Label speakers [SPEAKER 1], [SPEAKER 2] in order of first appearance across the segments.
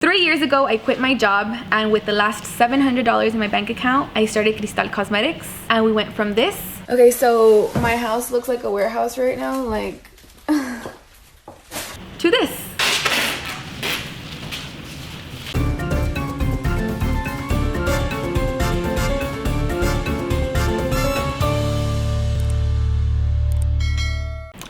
[SPEAKER 1] 3 years ago, I quit my job, and with the last $700 in my bank account, I started Cristal Cosmetics, and we went from this. Okay, so my house looks like a warehouse right now, like, to this.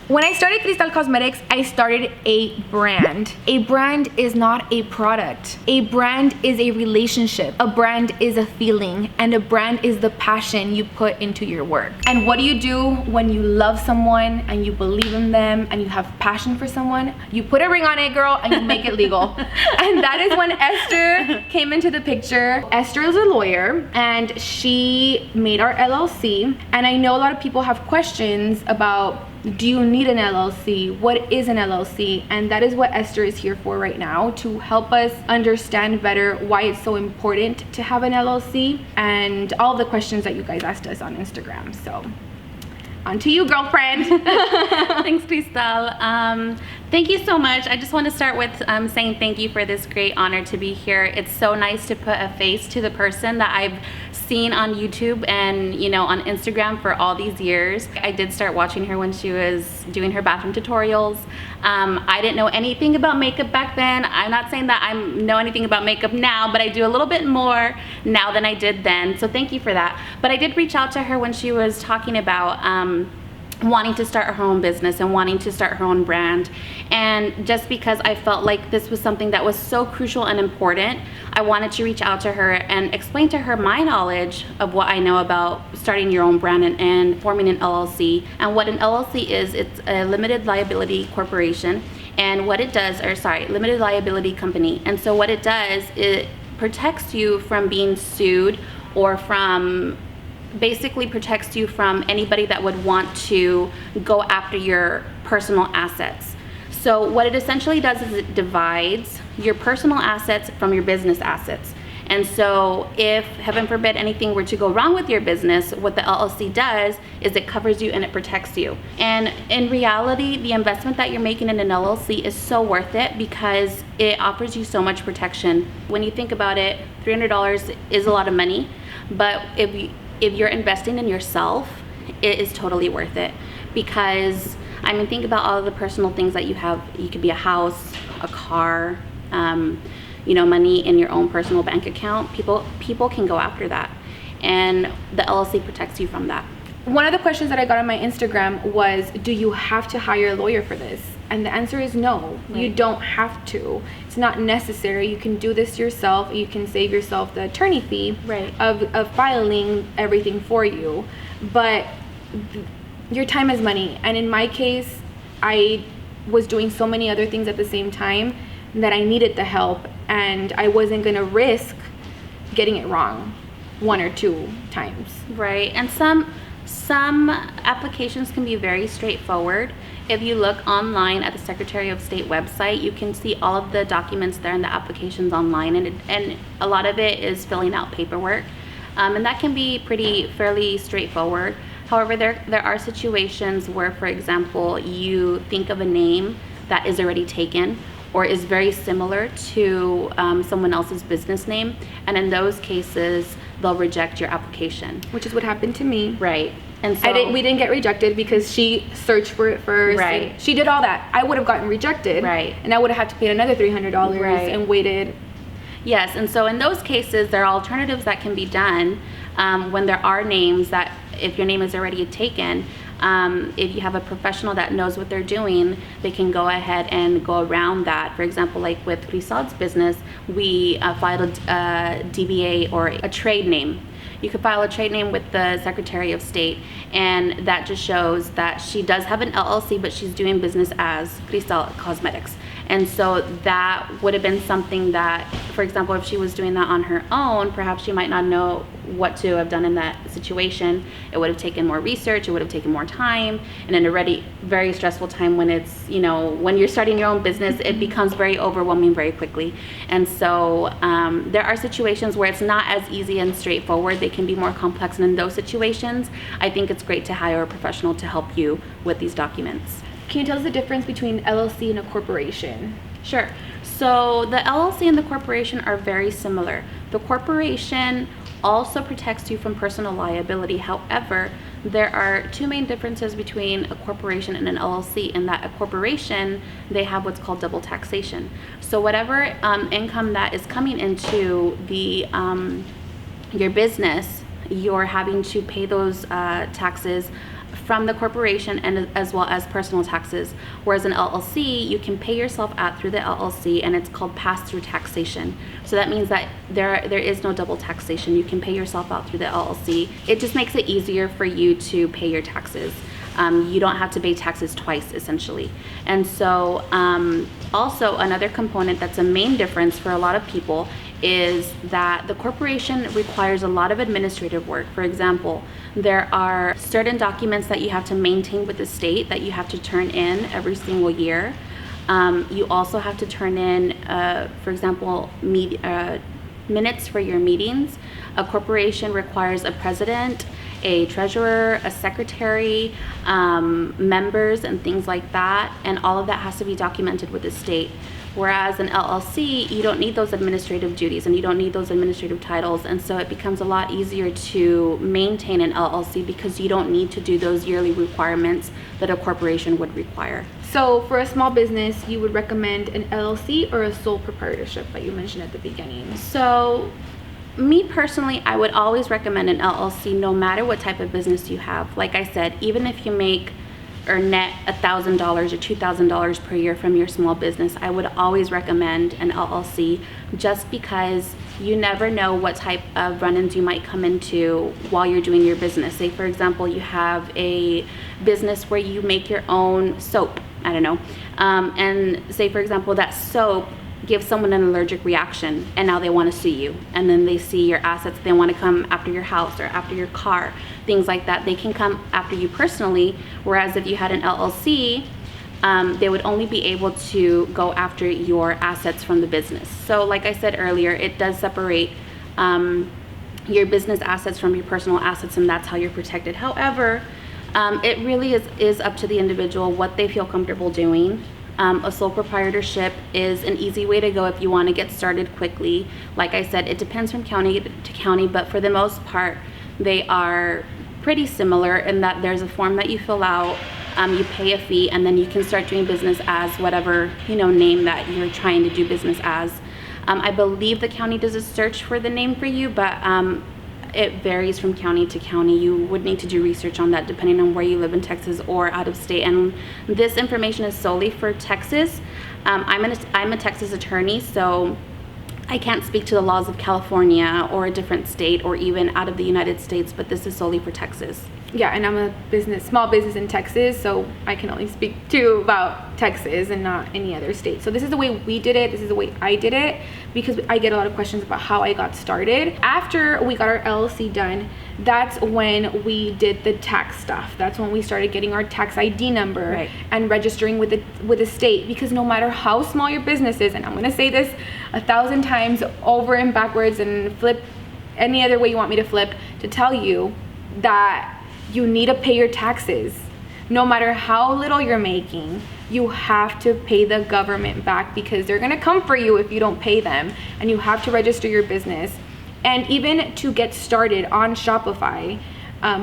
[SPEAKER 1] When I started Cristal Cosmetics, I started a brand. A brand is not a product. A brand is a relationship. A brand is a feeling, and a brand is the passion you put into your work. And what do you do when you love someone and you believe in them and you have passion for someone? You put a ring on it, girl, and you make it legal. And that is when Esther came into the picture. Esther is a lawyer, and she made our LLC. And I know a lot of people have questions about, do you need an LLC? What is an LLC? And that is what Esther is here for right now, to help us understand better why it's so important to have an LLC and all the questions that you guys asked us on Instagram. So on to you, girlfriend.
[SPEAKER 2] Thanks, Cristal. Thank you so much. I just want to start with saying thank you for this great honor to be here. It's so nice to put a face to the person that I've seen on YouTube and, you know, on Instagram for all these years. I did start watching her when she was doing her bathroom tutorials. I didn't know anything about makeup back then. I'm not saying that I know anything about makeup now, but I do a little bit more now than I did then. So thank you for that. But I did reach out to her when she was talking about wanting to start her own business and wanting to start her own brand. And just because I felt like this was something that was so crucial and important, I wanted to reach out to her and explain to her my knowledge of what I know about starting your own brand and forming an LLC. And what an LLC is, it's a limited liability corporation. And what it does, limited liability company. And so what it does, it protects you from being sued, or basically protects you from anybody that would want to go after your personal assets. So what it essentially does is it divides your personal assets from your business assets. And so if, heaven forbid, anything were to go wrong with your business, what the LLC does is it covers you and it protects you. And in reality, the investment that you're making in an LLC is so worth it because it offers you so much protection. When you think about it, $300 is a lot of money, but if you're investing in yourself, it is totally worth it. Because, I mean, think about all of the personal things that you have. You could be a house, a car, you know, money in your own personal bank account. People can go after that. And the LLC protects you from that.
[SPEAKER 1] One of the questions that I got on my Instagram was, do you have to hire a lawyer for this? And the answer is no, right. You don't have to. It's not necessary. You can do this yourself. You can save yourself the attorney fee, right, of filing everything for you. But your time is money. And in my case, I was doing so many other things at the same time that I needed the help, and I wasn't gonna risk getting it wrong 1 or 2 times.
[SPEAKER 2] Right, and some applications can be very straightforward. If you look online at the Secretary of State website, you can see all of the documents there and the applications online, and a lot of it is filling out paperwork, and that can be fairly straightforward. However, there are situations where, for example, you think of a name that is already taken or is very similar to someone else's business name, and in those cases, they'll reject your application.
[SPEAKER 1] Which is what happened to me.
[SPEAKER 2] Right. And so
[SPEAKER 1] we didn't get rejected because she searched for it first.
[SPEAKER 2] Right.
[SPEAKER 1] She did all that. I would have gotten rejected.
[SPEAKER 2] Right.
[SPEAKER 1] And I would have had to pay another $300
[SPEAKER 2] right.
[SPEAKER 1] and waited.
[SPEAKER 2] Yes, and so in those cases, there are alternatives that can be done when there are names that, if your name is already taken, if you have a professional that knows what they're doing, they can go ahead and go around that. For example, like with Cristal's business, we filed a DBA, or a trade name. You could file a trade name with the Secretary of State, and that just shows that she does have an LLC, but she's doing business as Cristal Cosmetics. And so that would have been something that, for example, if she was doing that on her own, perhaps she might not know what to have done in that situation. It would have taken more research, it would have taken more time, and an already very stressful time when it's, you know, when you're starting your own business, it becomes very overwhelming very quickly. And so there are situations where it's not as easy and straightforward. They can be more complex, and in those situations, I think it's great to hire a professional to help you with these documents.
[SPEAKER 1] Can you tell us the difference between LLC and a corporation?
[SPEAKER 2] Sure. So the LLC and the corporation are very similar. The corporation also protects you from personal liability. However, there are two main differences between a corporation and an LLC, in that a corporation, they have what's called double taxation. So whatever income that is coming into the your business, you're having to pay those taxes from the corporation, and as well as personal taxes. Whereas an LLC, you can pay yourself out through the LLC, and it's called pass-through taxation. So that means that there is no double taxation. You can pay yourself out through the LLC. It just makes it easier for you to pay your taxes. You don't have to pay taxes twice, essentially. And so also another component that's a main difference for a lot of people is that the corporation requires a lot of administrative work. For example, there are certain documents that you have to maintain with the state that you have to turn in every single year. You also have to turn in, for example, minutes for your meetings. A corporation requires a president, a treasurer, a secretary, members, and things like that. And all of that has to be documented with the state. Whereas an LLC, you don't need those administrative duties and you don't need those administrative titles. And so it becomes a lot easier to maintain an LLC because you don't need to do those yearly requirements that a corporation would require.
[SPEAKER 1] So for a small business, you would recommend an LLC or a sole proprietorship that you mentioned at the beginning?
[SPEAKER 2] So me personally, I would always recommend an LLC no matter what type of business you have. Like I said, even if you make or net $1,000 or $2,000 per year from your small business, I would always recommend an LLC, just because you never know what type of run-ins you might come into while you're doing your business. Say, for example, you have a business where you make your own soap, I don't know, and say, for example, that soap gives someone an allergic reaction and now they want to sue you, and then they see your assets, they want to come after your house or after your car, things like that. They can come after you personally, whereas if you had an LLC, they would only be able to go after your assets from the business. So like I said earlier, it does separate your business assets from your personal assets, and that's how you're protected. However, it really is up to the individual what they feel comfortable doing. A sole proprietorship is an easy way to go if you want to get started quickly. Like I said, it depends from county to county, but for the most part, they are pretty similar in that there's a form that you fill out, you pay a fee, and then you can start doing business as whatever, name that you're trying to do business as. I believe the county does a search for the name for you, but it varies from county to county. You would need to do research on that depending on where you live in Texas or out of state. And this information is solely for Texas. I'm a Texas attorney, so I can't speak to the laws of California or a different state or even out of the United States, but this is solely for Texas.
[SPEAKER 1] Yeah, and I'm a small business in Texas, so I can only speak to about Texas and not any other state. So this is the way we did it. This is the way I did it, because I get a lot of questions about how I got started. After we got our LLC done, that's when we did the tax stuff. That's when we started getting our tax ID number,
[SPEAKER 2] right,
[SPEAKER 1] and registering with the state. Because no matter how small your business is, and I'm gonna say this 1,000 times over and backwards and flip any other way you want me to flip to tell you that you need to pay your taxes. No matter how little you're making, you have to pay the government back, because they're gonna come for you if you don't pay them, and you have to register your business. And even to get started on Shopify,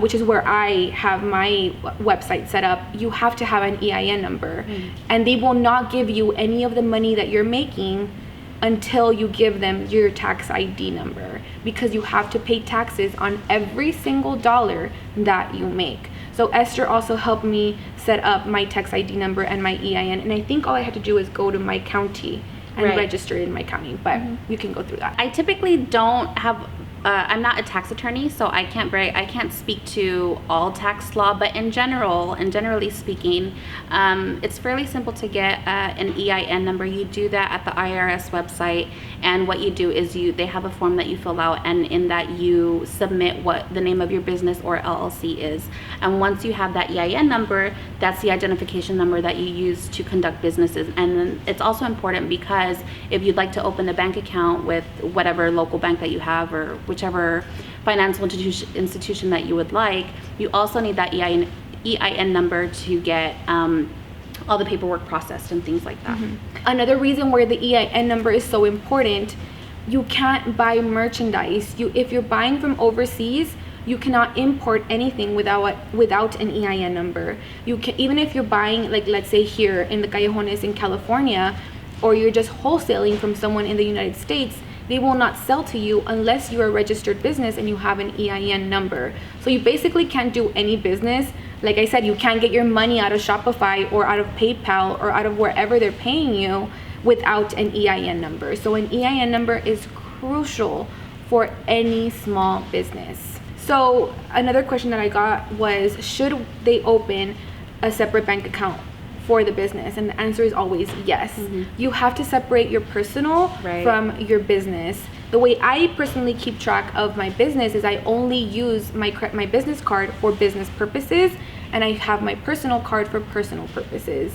[SPEAKER 1] which is where I have my website set up, you have to have an EIN number. And they will not give you any of the money that you're making until you give them your tax ID number, because you have to pay taxes on every single dollar that you make. So Esther also helped me set up my tax ID number and my EIN, and I think all I had to do is go to my county and
[SPEAKER 2] right,
[SPEAKER 1] register in my county, but you can go through that.
[SPEAKER 2] I typically don't have I'm not a tax attorney, so I can't speak to all tax law, but in general, and generally speaking, it's fairly simple to get an EIN number. You do that at the IRS website, and what you do is they have a form that you fill out, and in that you submit what the name of your business or LLC is. And once you have that EIN number, that's the identification number that you use to conduct businesses. And then it's also important because if you'd like to open a bank account with whatever local bank that you have, or whichever financial institution that you would like, you also need that EIN number to get all the paperwork processed and things like that.
[SPEAKER 1] Another reason where the EIN number is so important, you can't buy merchandise. If you're buying from overseas, you cannot import anything without an EIN number. You can, even if you're buying, like let's say here in the Callejones in California, or you're just wholesaling from someone in the United States, they will not sell to you unless you're a registered business and you have an EIN number. So you basically can't do any business. Like I said, you can't get your money out of Shopify or out of PayPal or out of wherever they're paying you without an EIN number. So an EIN number is crucial for any small business. So another question that I got was, should they open a separate bank account for the business? And the answer is always yes. You have to separate your personal from your business. The way I personally keep track of my business is I only use my business card for business purposes, and I have my personal card for personal purposes.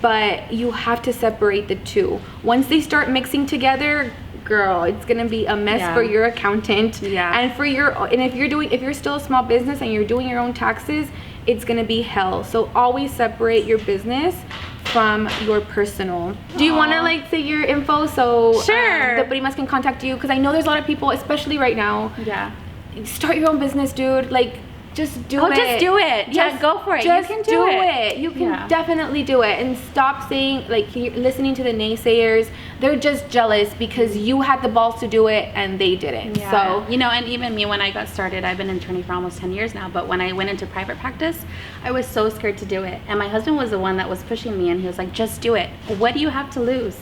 [SPEAKER 1] But you have to separate the two. Once they start mixing together, girl, it's gonna be a mess for your accountant and for your, and if you're still a small business and you're doing your own taxes, it's gonna be hell. So always separate your business from your personal. Do you want to like say your info so the Primas can contact you? Because I know there's a lot of people, especially right now. Start your own business, dude. Like, just do it.
[SPEAKER 2] Just do it. Go for it.
[SPEAKER 1] Just
[SPEAKER 2] you can do it.
[SPEAKER 1] You can definitely do it. And stop saying, like, listening to the naysayers. They're just jealous because you had the balls to do it and they didn't. So,
[SPEAKER 2] you know, and even me, when I got started, I've been an attorney for almost 10 years now, but when I went into private practice, I was so scared to do it. And my husband was the one that was pushing me, and he was like, just do it. What do you have to lose?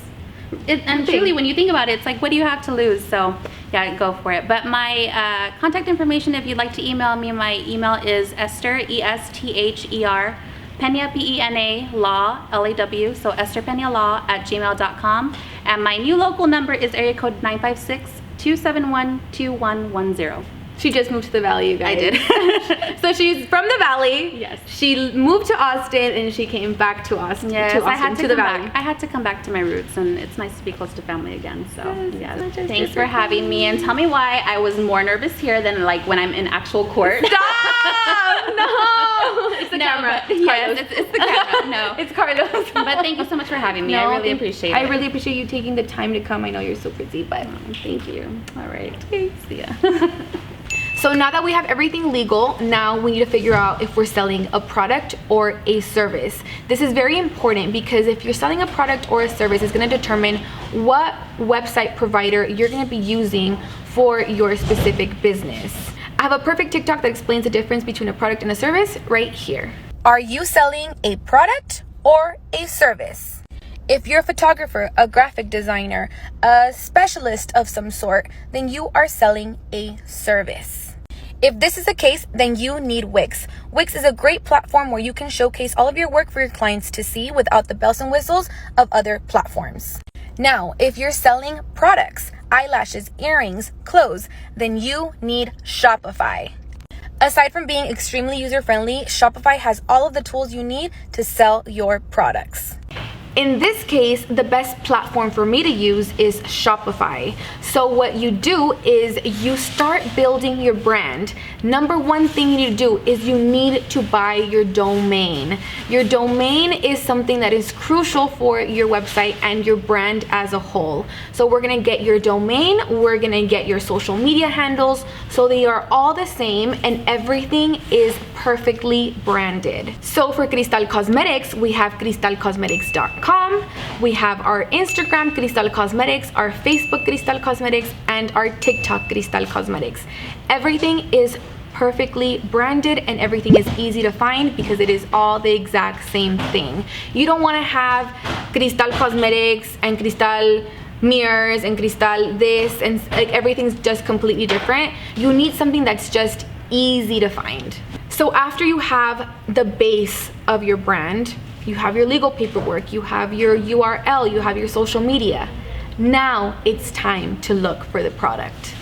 [SPEAKER 2] And truly, when you think about it, it's like, what do you have to lose? So yeah, go for it. But my contact information, if you'd like to email me, my email is Esther, ESTHER, Pena, PENA, law, LAW, so Esther Pena Law @gmail.com. And my new local number is area code 956-271-2110.
[SPEAKER 1] She just moved to the Valley, you guys.
[SPEAKER 2] I did.
[SPEAKER 1] So she's from the Valley.
[SPEAKER 2] Yes.
[SPEAKER 1] She moved to Austin and she came back to Austin.
[SPEAKER 2] Yes,
[SPEAKER 1] I had to
[SPEAKER 2] the
[SPEAKER 1] Valley.
[SPEAKER 2] I had to come back to my roots, and it's nice to be close to family again. So
[SPEAKER 1] Yes,
[SPEAKER 2] thanks for having me, and tell me why I was more nervous here than like when I'm in actual court.
[SPEAKER 1] Stop! No! It's the camera.
[SPEAKER 2] Yes, it's the camera. No.
[SPEAKER 1] It's Carlos.
[SPEAKER 2] But thank you so much for having me. I really appreciate it.
[SPEAKER 1] I really appreciate you taking the time to come. I know you're so busy, but
[SPEAKER 2] thank you. All right. See ya.
[SPEAKER 1] So now that we have everything legal, now we need to figure out if we're selling a product or a service. This is very important because if you're selling a product or a service, it's going to determine what website provider you're going to be using for your specific business. I have a perfect TikTok that explains the difference between a product and a service right here. Are you selling a product or a service? If you're a photographer, a graphic designer, a specialist of some sort, then you are selling a service. If this is the case, then you need Wix. Wix is a great platform where you can showcase all of your work for your clients to see without the bells and whistles of other platforms. Now, if you're selling products, eyelashes, earrings, clothes, then you need Shopify. Aside from being extremely user-friendly, Shopify has all of the tools you need to sell your products. In this case, the best platform for me to use is Shopify. So what you do is you start building your brand. Number one thing you need to do is you need to buy your domain. Your domain is something that is crucial for your website and your brand as a whole. So we're gonna get your domain, we're gonna get your social media handles, so they are all the same and everything is perfectly branded. So for Cristal Cosmetics, we have cristalcosmetics.com. We have our Instagram, Cristal Cosmetics, our Facebook, Cristal Cosmetics, and our TikTok, Cristal Cosmetics. Everything is perfectly branded and everything is easy to find because it is all the exact same thing. You don't want to have Cristal Cosmetics and Cristal mirrors and Cristal this, and like everything's just completely different. You need something that's just easy to find. So after you have the base of your brand, you have your legal paperwork, you have your URL, you have your social media. Now it's time to look for the product.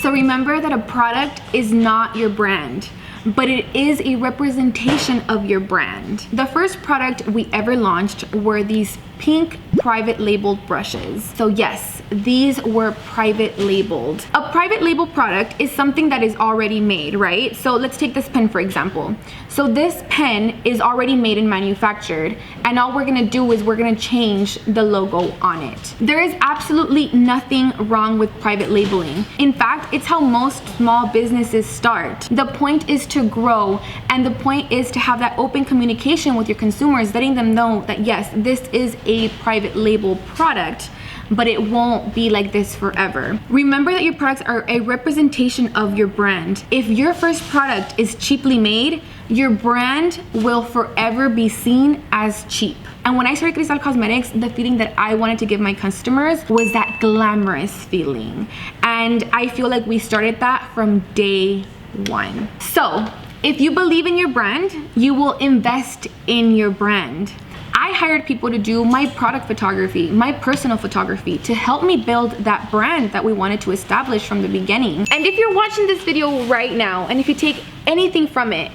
[SPEAKER 1] So remember that a product is not your brand, but it is a representation of your brand. The first product we ever launched were these pink private labeled brushes. So yes, these were private labeled. A private label product is something that is already made, right? So let's take this pen for example. So this pen is already made and manufactured, and all we're gonna do is we're gonna change the logo on it. There is absolutely nothing wrong with private labeling. In fact, it's how most small businesses start. The point is to grow, and the point is to have that open communication with your consumers, letting them know that yes, this is a private label product, but it won't be like this forever. Remember that your products are a representation of your brand. If your first product is cheaply made, your brand will forever be seen as cheap. And when I started Cristal Cosmetics, the feeling that I wanted to give my customers was that glamorous feeling. And I feel like we started that from day one. So if you believe in your brand, you will invest in your brand. I hired people to do my product photography, my personal photography, to help me build that brand that we wanted to establish from the beginning. And if you're watching this video right now, and if you take anything from it,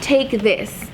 [SPEAKER 1] take this.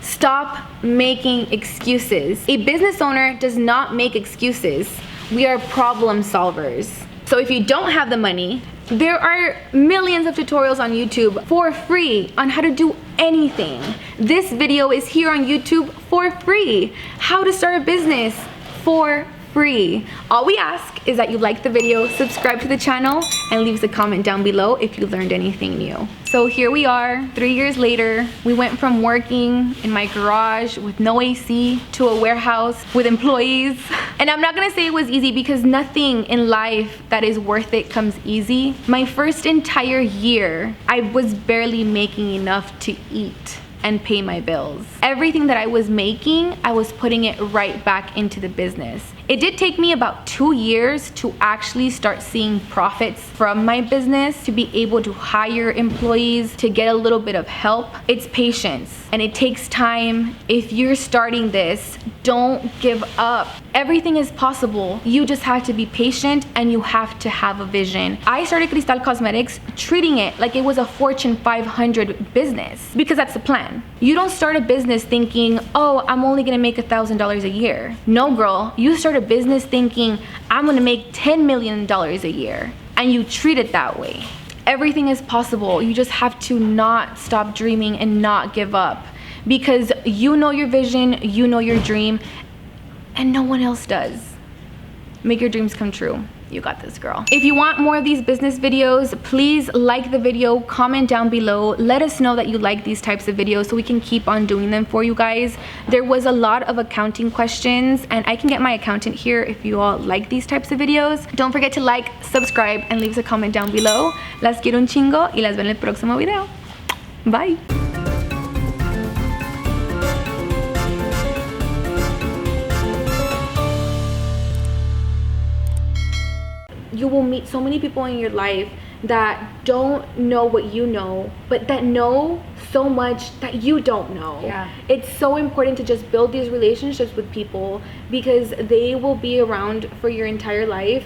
[SPEAKER 1] Stop making excuses. A business owner does not make excuses. We are problem solvers. So if you don't have the money, there are millions of tutorials on YouTube for free on how to do anything. This video is here on YouTube for free. How to start a business for free. All we ask is that you like the video, subscribe to the channel, and leave us a comment down below if you learned anything new. So here we are, 3 years later. We went from working in my garage with no AC to a warehouse with employees. And I'm not gonna say it was easy, because nothing in life that is worth it comes easy. My first entire year, I was barely making enough to eat and pay my bills. Everything that I was making, I was putting it right back into the business. It did take me about 2 years to actually start seeing profits from my business, to be able to hire employees, to get a little bit of help. It's patience and it takes time. If you're starting this, don't give up. Everything is possible. You just have to be patient and you have to have a vision. I started Cristal Cosmetics treating it like it was a Fortune 500 business, because that's the plan. You don't start a business thinking, oh, I'm only gonna make $1,000 a year. No, girl, you start a business thinking, I'm gonna make $10 million a year, and you treat it that way. Everything is possible. You just have to not stop dreaming and not give up, because you know your vision, you know your dream, and no one else does. Make your dreams come true. You got this, girl. If you want more of these business videos, please like the video, comment down below. Let us know that you like these types of videos so we can keep on doing them for you guys. There was a lot of accounting questions, and I can get my accountant here if you all like these types of videos. Don't forget to like, subscribe, and leave us a comment down below. Las quiero un chingo y las veo en el próximo video. Bye. You will meet so many people in your life that don't know what you know, but that know so much that you don't know.
[SPEAKER 2] Yeah.
[SPEAKER 1] It's so important to just build these relationships with people, because they will be around for your entire life,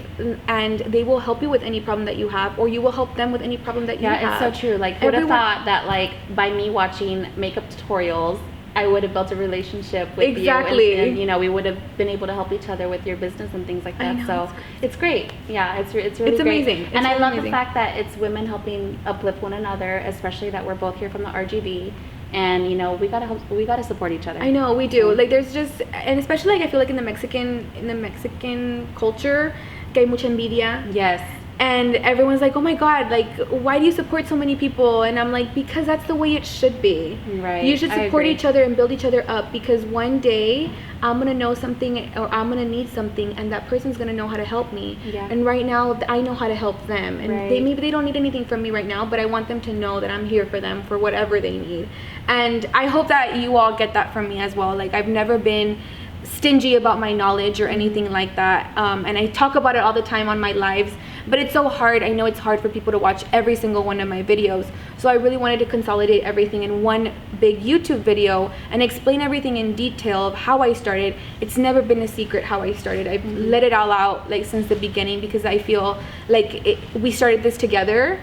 [SPEAKER 1] and they will help you with any problem that you have, or you will help them with any problem that you have.
[SPEAKER 2] Yeah, it's so true. Like, who would have thought that, like, by me watching makeup tutorials, I would have built a relationship with you, and you know, we would have been able to help each other with your business and things like that. So it's great. Yeah, it's really great.
[SPEAKER 1] Amazing.
[SPEAKER 2] And really I love the fact that it's women helping uplift one another, especially that we're both here from the RGB, and you know, we gotta support each other.
[SPEAKER 1] I know, we do. Like, there's just, and especially like I feel like in the Mexican culture, que hay mucha envidia.
[SPEAKER 2] Yes.
[SPEAKER 1] And everyone's like, oh my God, like, why do you support so many people? And I'm like, because that's the way it should be.
[SPEAKER 2] Right.
[SPEAKER 1] You should support each other and build each other up, because one day I'm gonna know something, or I'm gonna need something, and that person's gonna know how to help me.
[SPEAKER 2] Yeah.
[SPEAKER 1] And right now I know how to help them, and maybe they don't need anything from me right now, but I want them to know that I'm here for them for whatever they need. And I hope that you all get that from me as well. Like, I've never been stingy about my knowledge or anything like that, and I talk about it all the time on my lives, but it's so hard. I know it's hard for people to watch every single one of my videos, so I really wanted to consolidate everything in one big YouTube video and explain everything in detail of how I started. It's never been a secret how I started. I've let it all out, like, since the beginning, because I feel like we started this together.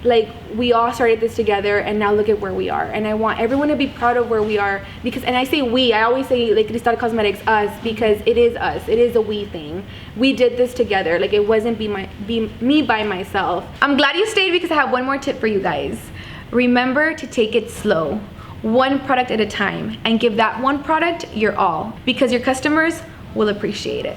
[SPEAKER 1] like we all started this together, and now look at where we are. And I want everyone to be proud of where we are, because, and I say we, I always say like Cristal Cosmetics, us, because it is us, it is a we thing. We did this together, like it wasn't me by myself. I'm glad you stayed, because I have one more tip for you guys. Remember to take it slow, one product at a time, and give that one product your all, because your customers will appreciate it.